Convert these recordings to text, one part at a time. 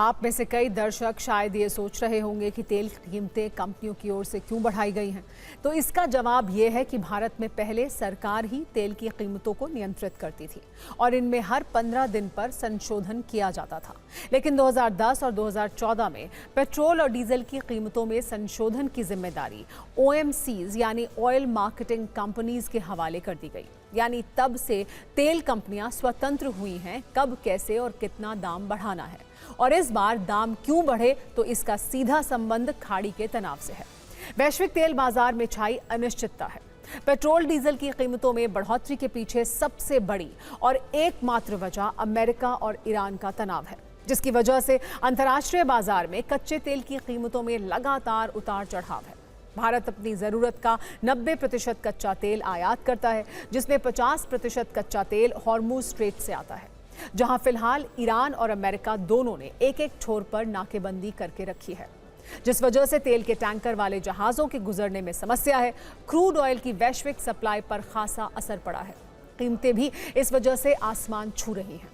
आप में से कई दर्शक शायद ये सोच रहे होंगे कि तेल की कीमतें कंपनियों की ओर से क्यों बढ़ाई गई हैं। तो इसका जवाब ये है कि भारत में पहले सरकार ही तेल की कीमतों को नियंत्रित करती थी और इनमें हर 15 दिन पर संशोधन किया जाता था। लेकिन 2010 और 2014 में पेट्रोल और डीजल की कीमतों में संशोधन की जिम्मेदारी OMCs यानी ऑयल मार्केटिंग कंपनीज के हवाले कर दी गई। यानी तब से तेल कंपनियां स्वतंत्र हुई हैं कब, कैसे और कितना दाम बढ़ाना है। और इस बार दाम क्यों बढ़े, तो इसका सीधा संबंध खाड़ी के तनाव से है। वैश्विक तेल बाजार में छाई अनिश्चितता है। पेट्रोल डीजल की कीमतों में बढ़ोतरी के पीछे सबसे बड़ी और एकमात्र वजह अमेरिका और ईरान का तनाव है, जिसकी वजह से अंतर्राष्ट्रीय बाजार में कच्चे तेल की कीमतों में लगातार उतार चढ़ाव है। भारत अपनी जरूरत का 90% कच्चा तेल आयात करता है, जिसमें 50% कच्चा तेल हॉर्मुज स्ट्रेट से आता है, जहां फिलहाल ईरान और अमेरिका दोनों ने एक एक छोर पर नाकेबंदी करके रखी है, जिस वजह से तेल के टैंकर वाले जहाजों के गुजरने में समस्या है। क्रूड ऑयल की वैश्विक सप्लाई पर खासा असर पड़ा है। कीमतें भी इस वजह से आसमान छू रही हैं।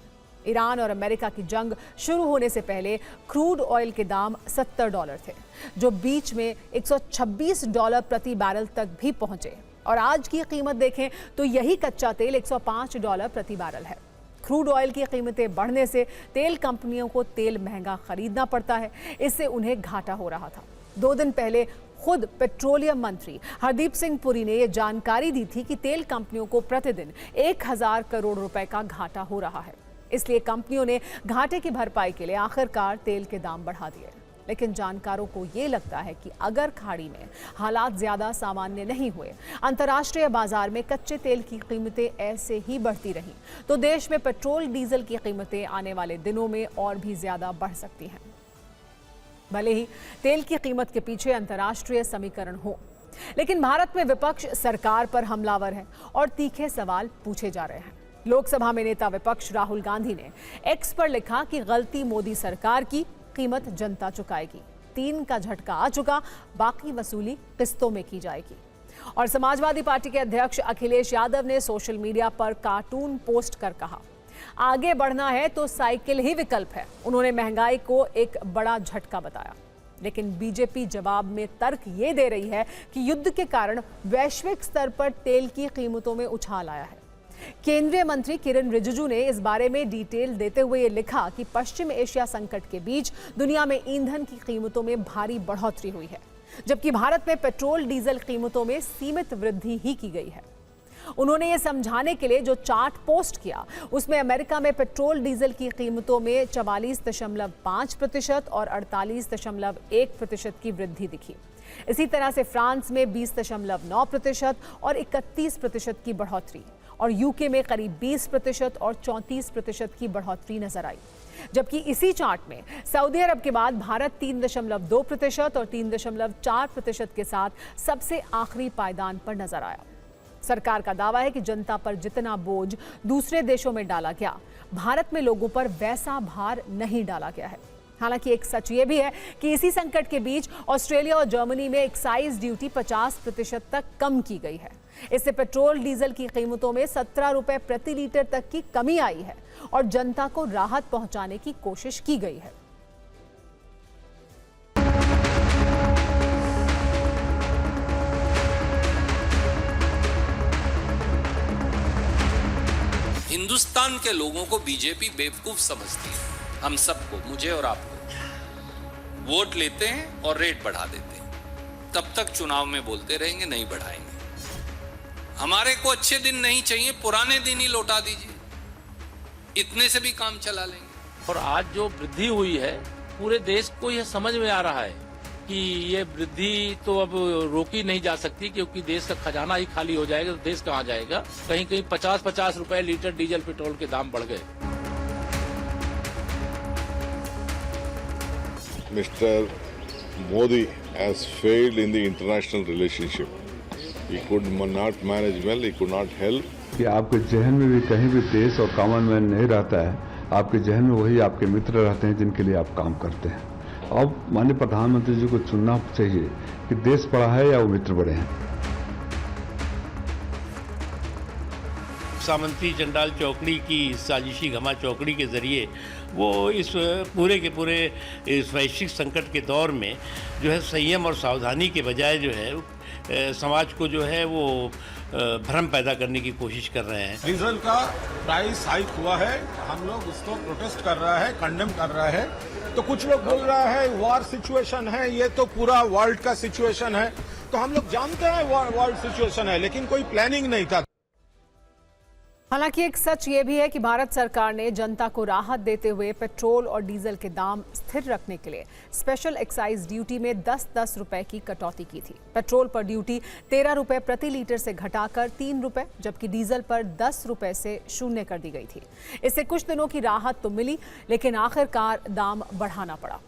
ईरान और अमेरिका की जंग शुरू होने से पहले क्रूड ऑयल के दाम $70 थे, जो बीच में $126 प्रति बैरल तक भी पहुंचे। और आज की कीमत देखें तो यही कच्चा तेल $105 प्रति बैरल है। क्रूड ऑयल की कीमतें बढ़ने से तेल कंपनियों को तेल महंगा खरीदना पड़ता है। इससे उन्हें घाटा हो रहा था। 2 दिन पहले खुद पेट्रोलियम मंत्री हरदीप सिंह पुरी ने यह जानकारी दी थी कि तेल कंपनियों को प्रतिदिन 1000 करोड़ रुपए का घाटा हो रहा है। इसलिए कंपनियों ने घाटे की भरपाई के लिए आखिरकार तेल के दाम बढ़ा दिए। लेकिन जानकारों को ये लगता है कि अगर खाड़ी में हालात ज्यादा सामान्य नहीं हुए, अंतर्राष्ट्रीय बाजार में कच्चे तेल की कीमतें ऐसे ही बढ़ती रहीं, तो देश में पेट्रोल डीजल की कीमतें आने वाले दिनों में और भी ज्यादा बढ़ सकती हैं। भले ही तेल की कीमत के पीछे अंतर्राष्ट्रीय समीकरण हो, लेकिन भारत में विपक्ष सरकार पर हमलावर है और तीखे सवाल पूछे जा रहे हैं। लोकसभा में नेता विपक्ष राहुल गांधी ने एक्स पर लिखा कि गलती मोदी सरकार की, कीमत जनता चुकाएगी। 3 का झटका आ चुका, बाकी वसूली किस्तों में की जाएगी। और समाजवादी पार्टी के अध्यक्ष अखिलेश यादव ने सोशल मीडिया पर कार्टून पोस्ट कर कहा, आगे बढ़ना है तो साइकिल ही विकल्प है। उन्होंने महंगाई को एक बड़ा झटका बताया। लेकिन बीजेपी जवाब में तर्क ये दे रही है कि युद्ध के कारण वैश्विक स्तर पर तेल की कीमतों में उछाल आया है। केंद्रीय मंत्री किरण रिजिजू ने इस बारे में डिटेल देते हुए ये लिखा कि पश्चिम एशिया संकट के बीच दुनिया में ईंधन की कीमतों में भारी बढ़ोतरी हुई है, जबकि भारत में पेट्रोल डीजल कीमतों में सीमित वृद्धि ही की गई है। उन्होंने ये समझाने के लिए जो चार्ट पोस्ट किया, उसमें अमेरिका में पेट्रोल डीजल की कीमतों में 44.5% और 48.1% की वृद्धि दिखी। इसी तरह से फ्रांस में 20.9% और 31% की बढ़ोतरी, और यूके में करीब 20% और 34% की बढ़ोतरी नजर आई। जबकि इसी चार्ट में सऊदी अरब के बाद भारत 3.2% और 3.4% के साथ सबसे आखिरी पायदान पर नजर आया। सरकार का दावा है कि जनता पर जितना बोझ दूसरे देशों में डाला गया, भारत में लोगों पर वैसा भार नहीं डाला गया है। हालांकि एक सच ये भी है कि इसी संकट के बीच ऑस्ट्रेलिया और जर्मनी में एक्साइज ड्यूटी 50% तक कम की गई है। इससे पेट्रोल डीजल की कीमतों में 17 रुपए प्रति लीटर तक की कमी आई है और जनता को राहत पहुंचाने की कोशिश की गई है। हिंदुस्तान के लोगों को बीजेपी बेवकूफ समझती है। हम सबको, मुझे और आपको, वोट लेते हैं और रेट बढ़ा देते हैं। तब तक चुनाव में बोलते रहेंगे नहीं बढ़ाएंगे। हमारे को अच्छे दिन नहीं चाहिए, पुराने दिन ही लौटा दीजिए, इतने से भी काम चला लेंगे। और आज जो वृद्धि हुई है, पूरे देश को यह समझ में आ रहा है कि ये वृद्धि तो अब रोकी नहीं जा सकती, क्योंकि देश का खजाना ही खाली हो जाएगा तो देश कहाँ जाएगा। कहीं कहीं 50-50 रुपए लीटर डीजल पेट्रोल के दाम बढ़ गए। Mr. Modi has failed in the international relationship. He could not manage well, he could not help. कि आपके जहन में भी कहीं भी देश और कॉमन मैन नहीं रहता है, आपके जहन में वही आपके मित्र रहते हैं जिनके लिए आप काम करते हैं। अब माननीय प्रधानमंत्री जी को चुनना चाहिए कि देश बड़ा है या वो मित्र बड़े हैं। सामंती चंडाल चौकड़ी की साजिशी घमा चौकड़ी के ज़रिए वो इस पूरे के पूरे इस वैश्विक संकट के दौर में जो है संयम और सावधानी के बजाय जो है समाज को जो है वो भ्रम पैदा करने की कोशिश कर रहे हैं। डीजल का प्राइस हाइक हुआ है, हम लोग उसको प्रोटेस्ट कर रहा है, कंडेम कर रहा है। तो कुछ लोग बोल रहा है वॉर सिचुएशन है, ये तो पूरा वर्ल्ड का सिचुएशन है। तो हम लोग जानते हैं वर्ल्ड सिचुएशन है, लेकिन कोई प्लानिंग नहीं था। हालांकि एक सच ये भी है कि भारत सरकार ने जनता को राहत देते हुए पेट्रोल और डीजल के दाम स्थिर रखने के लिए स्पेशल एक्साइज ड्यूटी में 10-10 रुपए की कटौती की थी। पेट्रोल पर ड्यूटी 13 रुपए प्रति लीटर से घटाकर 3 रुपए, जबकि डीजल पर 10 रुपए से शून्य कर दी गई थी। इससे कुछ दिनों की राहत तो मिली, लेकिन आखिरकार दाम बढ़ाना पड़ा।